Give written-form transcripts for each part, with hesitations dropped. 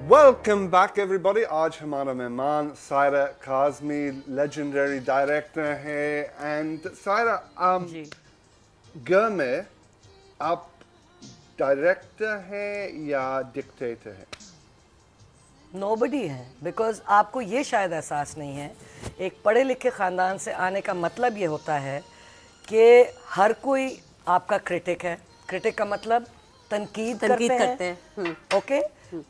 Welcome back everybody. आज हमारा मेहमान सायरा काज़मी लेजेंडरी डायरेक्टर है। एंड सायरा, घर में आप डायरेक्टर हैं या डिक्टेटर हैं? नोबडी है, बिकॉज आपको ये शायद एहसास नहीं है। एक पढ़े लिखे ख़ानदान से आने का मतलब ये होता है कि हर कोई आपका क्रिटिक है। क्रिटिक का मतलब तनकीद करते हैं। ओके।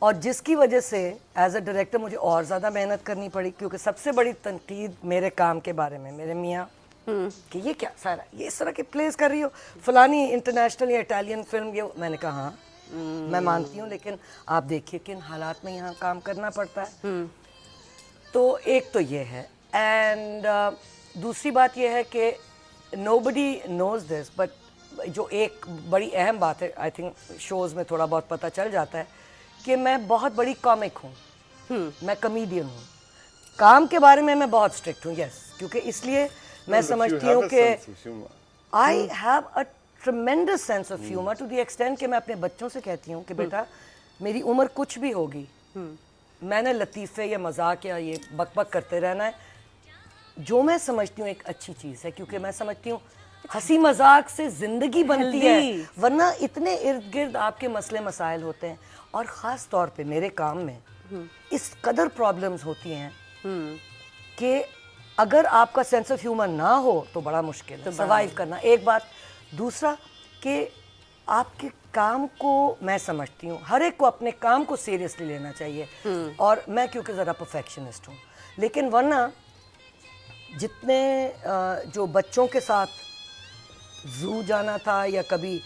और जिसकी वजह से एज अ डायरेक्टर मुझे और ज़्यादा मेहनत करनी पड़ी, क्योंकि सबसे बड़ी तनकीद मेरे काम के बारे में मेरे मियाँ कि ये क्या सारा ये इस तरह के प्लेस कर रही हो, फलानी इंटरनेशनल या इटालियन फिल्म, ये मैंने कहा हाँ मैं मानती हूँ, लेकिन आप देखिए किन हालात में यहाँ काम करना पड़ता है। तो एक तो ये है। एंड दूसरी बात ये है कि नोबडी नोज दिस, बट जो एक बड़ी अहम बात है, आई थिंक शोज़ में थोड़ा बहुत पता चल जाता है कि मैं बहुत बड़ी कॉमिक हूँ, मैं कॉमेडियन हूँ। काम के बारे में मैं बहुत स्ट्रिक्ट हूँ, यस, क्योंकि इसलिए मैं समझती हूँ कि I have a tremendous sense of humour to the extent कि मैं अपने बच्चों से कहती हूँ कि बेटा मेरी उम्र कुछ भी होगी, मैंने लतीफ़े या मजाक या ये बकबक करते रहना है, जो मैं समझती हूँ एक अच्छी चीज़ है, क्योंकि मैं समझती हूँ हंसी मजाक से जिंदगी बनती है, वरना इतने इर्द गिर्द आपके मसले मसाइल होते हैं। और ख़ास तौर पे मेरे काम में इस कदर प्रॉब्लम्स होती हैं कि अगर आपका सेंस ऑफ ह्यूमर ना हो तो बड़ा मुश्किल है सर्वाइव करना, एक बात। दूसरा कि आपके काम को मैं समझती हूँ हर एक को अपने काम को सीरियसली लेना चाहिए। और मैं क्योंकि ज़रा परफेक्शनिस्ट हूँ, लेकिन वरना जितने जो बच्चों के साथ जू जाना था या कभी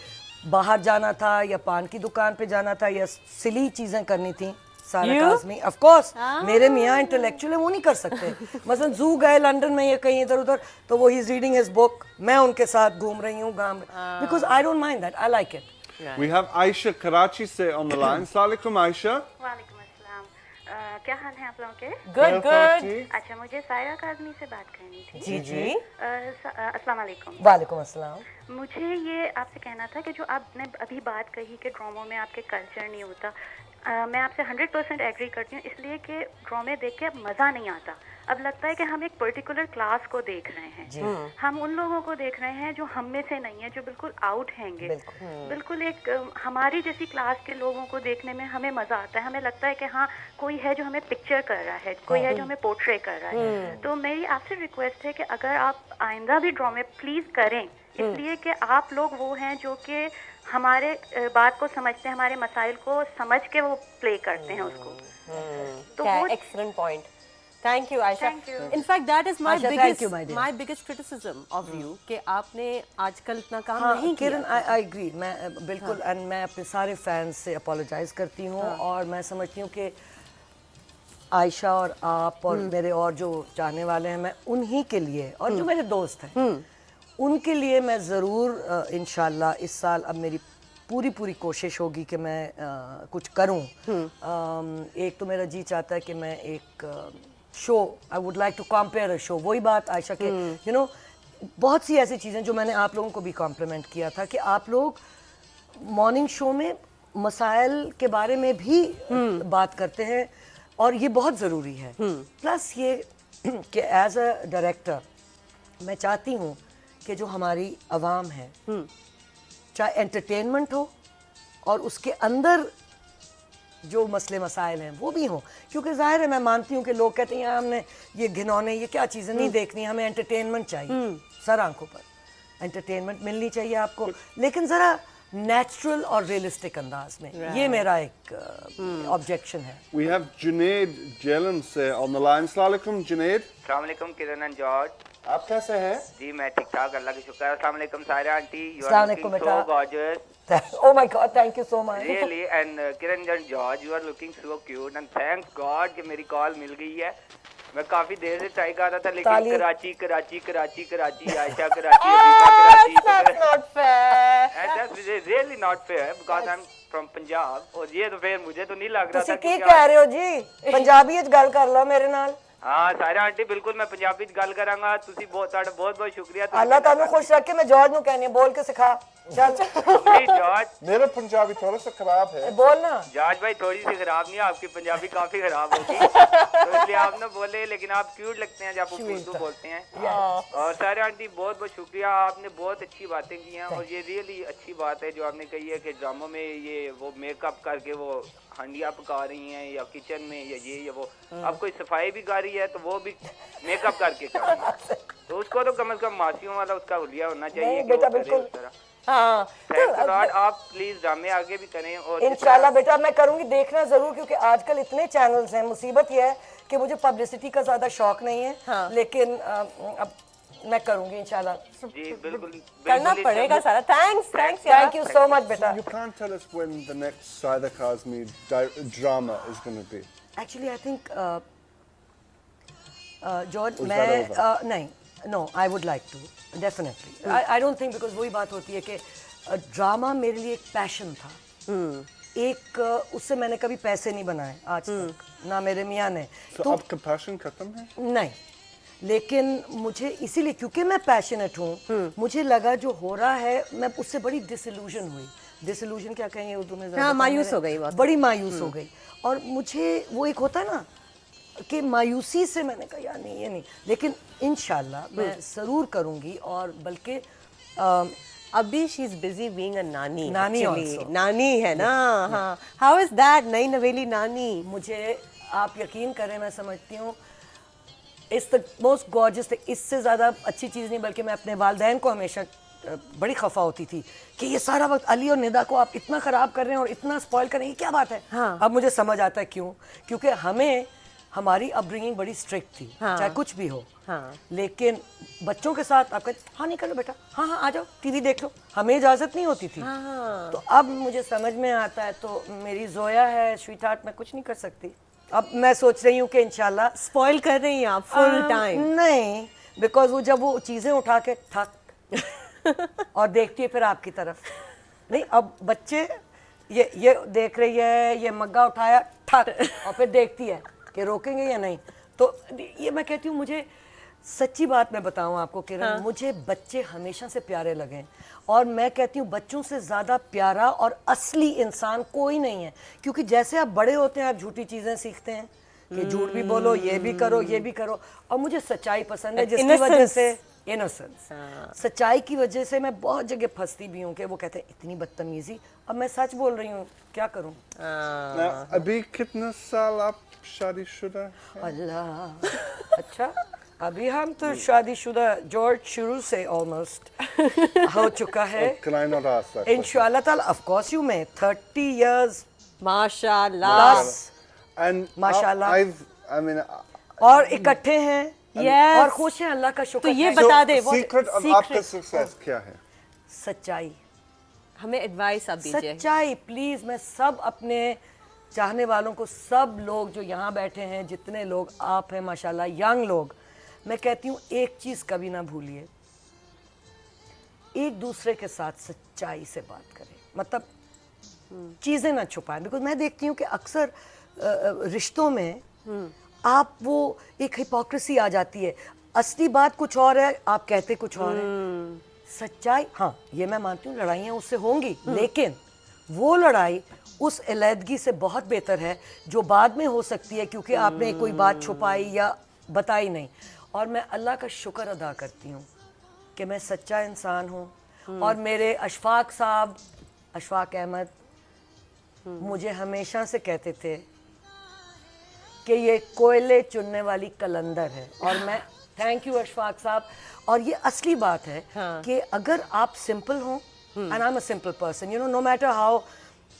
बाहर जाना था या पान की दुकान पे जाना था या सिली चीज़ें करनी थी, सारा काज़मी ऑफ कोर्स मेरे मियाँ इंटेलेक्चुअल है, वो नहीं कर सकते। मसलन जू गए लंदन में या कहीं इधर उधर, तो वो he is reading his book, मैं उनके साथ घूम रही हूँ गाँव में, because I don't mind that, I like it. We have Aisha Karachi से on the line। अस्सलाम वालेकुम आयशा। वालेकुम अस्सलाम। क्या हाल है आप लोगों के? Good good. अच्छा, मुझे सायरा काज़मी से बात करनी थी। जी जी। अस्सलाम वालेकुम। वालेकुम अस्सलाम। मुझे ये आपसे कहना था कि जो आपने अभी बात कही कि ड्रामों में आपके कल्चर नहीं होता, मैं आपसे 100% एग्री करती हूँ, इसलिए कि ड्रामे देख के अब मज़ा नहीं आता। अब लगता है कि हम एक पर्टिकुलर क्लास को देख रहे हैं, हम उन लोगों को देख रहे हैं जो हम में से नहीं है, जो बिल्कुल आउट हैंगे, बिल्कुल एक हमारी जैसी क्लास के लोगों को देखने में हमें मज़ा आता है। हमें लगता है कि हाँ कोई है जो हमें पिक्चर कर रहा है, कोई है जो हमें पोर्ट्रे कर रहा है। तो मेरी आपसे रिक्वेस्ट है कि अगर आप आइंदा भी ड्रामे प्लीज़ करें, इसलिए कि आप लोग वो हैं जो कि हमारे बात को समझते हैं, हमारे मसाइल को समझ के वो प्ले करते हैं उसको। तो वो excellent point. Thank you, Aisha. Thank you. In fact, that is my Aisha, biggest criticism of you कि आपने आजकल इतना काम हाँ, नहीं किया। किरण, आई एग्री, मैं बिल्कुल। एंड मैं अपने सारे फैंस से अपोलोजाइज करती हूँ। और मैं समझती हूँ कि आयशा और आप और मेरे और जो चाहने वाले हैं, मैं उन्हीं के लिए और जो मेरे दोस्त हैं उनके लिए मैं ज़रूर इंशाल्लाह इस साल, अब मेरी पूरी कोशिश होगी कि मैं कुछ करूं। एक तो मेरा जी चाहता है कि मैं एक show, I would like to compare a show. वही बात आयशा के, यू नो, बहुत सी ऐसी चीज़ें जो मैंने आप लोगों को भी कॉम्प्लीमेंट किया था कि आप लोग मॉर्निंग शो में मसाइल के बारे में भी बात करते हैं, और ये बहुत ज़रूरी है। प्लस ये कि एज अ डायरेक्टर मैं चाहती हूँ कि जो हमारी आवाम है, चाहे एंटरटेनमेंट हो और उसके अंदर जो मसले मसाइल हैं वो भी हों, क्योंकि जाहिर है मैं मानती हूँ कि लोग कहते हैं हमने ये घिनौने ये क्या चीज़ें नहीं देखनी, हमें एंटरटेनमेंट चाहिए, सर आंखों पर एंटरटेनमेंट मिलनी चाहिए आपको, लेकिन ज़रा नेचुरल और रियलिस्टिक अंदाज में। ये मेरा एक ऑब्जेक्शन है। We have जुनेद जेलन से on the line। अस्सलाम वालेकुम जुनेद। अस्सलाम वालेकुम किरण एंड जॉर्ज। आप कैसे हैं? जी मैं ठीक ठाक, अल्लाह की शुक्र है। अस्सलाम वालेकुम सायरा आंटी, यू अस्सलाम आर वालेकुम looking so gorgeous. Oh my God, thank you so much. Really, and Kiran and George, you are looking so cute, and thanks God कि मेरी कॉल मिल गई है। मैं काफी देर से ट्राई कर रहा था, लेकिन Karachi Karachi Karachi Karachi Ayesha Karachi Karachi. That's not fair. And that's really not fair because I'm from Punjab, और ये तो फिर मुझे तो नहीं लग रहा था कि क्या कह रहे हो जी, पंजाबी च गल कर लो मेरे नाल। हाँ सायरा आंटी बिल्कुल मैं पंजाबी च गल करांगा। तुसी बहुत बहुत शुक्रिया। अल्लाह तानू खुश रखे। मैं जॉर्ज नु कहनी बोल के सिखा। चल प्लीज जॉर्ज। मेरा पंजाबी थोड़ा सा खराब है। बोल ना। जॉर्ज भाई थोड़ी सी खराब नहीं है, आपकी पंजाबी काफी खराब होगी तो इसलिए आप ना बोले, लेकिन आप क्यूट लगते हैं जब आप उर्दू बोलते हैं। और सारे आंटी बहुत बहुत शुक्रिया, आपने बहुत अच्छी बातें की हैं और ये रियली अच्छी बात है जो आपने कही है कि ड्रामों में ये वो मेकअप करके वो हांडियाँ पका रही हैं या किचन में या ये या वो, अब कोई सफाई भी कर रही है तो वो भी मेकअप करके कर रही है, तो उसको तो कम से कम मासियों वाला उसका हुलिया होना चाहिए कि बेटा वो करे बिल्कुल। उस तरह। हाँ थैंक्स अ लॉट, आप प्लीज ड्रामे आगे भी करें और इंशाल्लाह बेटा मैं करूंगी, देखना जरूर, क्योंकि आजकल इतने चैनल्स हैं। मुसीबत यह है कि मुझे पब्लिसिटी का ज्यादा शौक नहीं है। हाँ। लेकिन अब मैं करूंगी इंशाल्लाह। जी बिल्कुल करना पड़ेगा सारा। Thanks thank you so much बेटा। You can't tell us when the next Saida Kazmi drama is going to be. Actually I think George Was मैं that over? नहीं, no I would like to definitely. I don't think, because वही बात होती है कि drama मेरे लिए एक पैशन था। एक उससे मैंने कभी पैसे नहीं बनाए आज तक, ना मेरे मियाँ ने। So आपका passion खत्म है? नहीं, लेकिन मुझे इसीलिए क्योंकि मैं पैशनेट हूँ, मुझे लगा जो हो रहा है मैं उससे बड़ी डिसइल्यूजन हुई। डिसइल्यूजन क्या कहेंगे उर्दू में? हाँ, मायूस हो गई बहुत। बड़ी मायूस हो गई। और मुझे वो एक होता है ना कि मायूसी से मैंने कहा यार नहीं ये नहीं, लेकिन इंशाल्लाह मैं ज़रूर करूँगी। और बल्कि अभी she is busy being a नानी। नानी actually. also. नानी है ना। हाँ, हाउ इज दैट? नई नवेली नानी। मुझे आप यकीन करें, मैं समझती हूँ it's the most gorgeous thing. इससे ज़्यादा अच्छी चीज़ नहीं, बल्कि मैं अपने वालिदैन को हमेशा बड़ी खफा होती थी कि ये सारा वक्त अली और निदा को आप इतना ख़राब कर रहे हैं और इतना स्पॉइल कर रहे हैं, ये क्या बात है? हाँ। अब मुझे समझ आता है क्यों, क्योंकि हमें हमारी अपब्रिंगिंग बड़ी स्ट्रिक्ट थी। हाँ। चाहे कुछ भी हो। हाँ। लेकिन बच्चों के साथ आप कहते हाँ नहीं करो बेटा, हाँ हाँ आ जाओ टीवी देख लो, हमें इजाज़त नहीं होती थी। हाँ। तो अब मुझे समझ में आता है। तो मेरी जोया है स्वीट हार्ट, मैं कुछ नहीं कर सकती। अब मैं सोच रही हूँ कि इंशाल्लाह स्पॉइल कर रही हैं आप फुल टाइम। नहीं, बिकॉज वो जब वो चीज़ें उठा के ठक और देखती है फिर आपकी तरफ। नहीं, अब बच्चे ये देख रही है, ये मग्गा उठाया ठक, और फिर देखती है कि रोकेंगे या नहीं। तो ये मैं कहती हूँ, मुझे सच्ची बात मैं बताऊँ आपको किरण, मुझे बच्चे हमेशा से प्यारे लगे। और मैं कहती हूँ बच्चों से ज़्यादा प्यारा और असली इंसान कोई नहीं है, क्योंकि जैसे आप बड़े होते हैं आप झूठी चीज़ें सीखते हैं कि झूठ भी बोलो, ये भी करो, ये भी करो। और मुझे सच्चाई पसंद है, जिसकी वजह से इनोसेंस, सच्चाई की वजह से मैं बहुत जगह फंसती भी हूँ कि वो कहते हैं इतनी बदतमीजी। अब मैं सच बोल रही हूँ, क्या करूँ? Now, अभी कितना साल आप शादीशुदा हैं? अल्लाह, अच्छा अभी हम तो शादीशुदा जॉर्ज शुरू से ऑलमोस्ट हो चुका है। Can I not ask that question? इंशाल्लाह ताला, ऑफ कोर्स यू में 30 years माशाल्लाह। प्लस, And माशाल्लाह। I mean, और इकट्ठे हैं Yes. और खुश हैं, अल्लाह का शुक्र तो ये है। बता दे what secret of secret? आपका success क्या है? सच्चाई, हमें एडवाइस आप दीजिए। सच्चाई प्लीज। मैं सब अपने चाहने वालों को, सब लोग जो यहाँ बैठे हैं, जितने लोग आप हैं माशाल्लाह, यंग लोग, मैं कहती हूँ एक चीज़ कभी ना भूलिए, एक दूसरे के साथ सच्चाई से बात करें। मतलब चीज़ें ना छुपाएं, बिकॉज मैं देखती हूँ कि अक्सर रिश्तों में आप वो एक हिपोक्रेसी आ जाती है। असली बात कुछ और है, आप कहते कुछ और है। सच्चाई, हाँ ये मैं मानती हूँ लड़ाइयाँ उससे होंगी, लेकिन वो लड़ाई उस अलहदगी से बहुत बेहतर है जो बाद में हो सकती है क्योंकि आपने कोई बात छुपाई या बताई नहीं। और मैं अल्लाह का शुक्र अदा करती हूँ कि मैं सच्चा इंसान हूँ। और मेरे अशफाक साहब, अशफाक अहमद, मुझे हमेशा से कहते थे कि ये कोयले चुनने वाली कलंदर है। और मैं थैंक यू अशफाक साहब। और ये असली बात है कि अगर आप सिंपल हो, and I am a simple person, you know, no matter how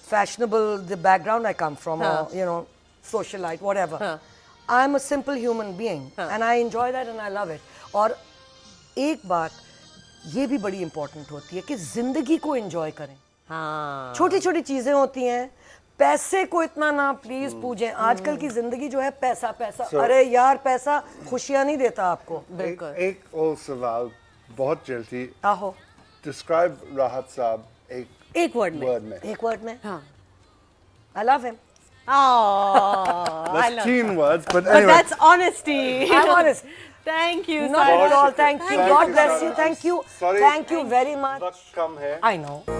fashionable the background I come from, or you know, socialite, whatever, I'm a simple human being and I enjoy that and I love it. और एक बात ये भी बड़ी important होती है कि जिंदगी को enjoy करें। हाँ, छोटी छोटी चीजें होती हैं, पैसे को इतना ना प्लीज पूजें। आजकल की जिंदगी जो है पैसा पैसा, अरे यार पैसा खुशियां नहीं देता आपको। एक और सवाल बहुत जल्दी, आहो, describe राहत साहब एक वर्ड में। एक वर्ड में, हाँ, I love him. Oh, That's teen words, but but anyway. that's honesty. I'm honest. Thank you Not at all. Thank you. Thank God you, bless Sarah. you. Thank you. Sorry. Thank you very much. वक्त कम है. I know.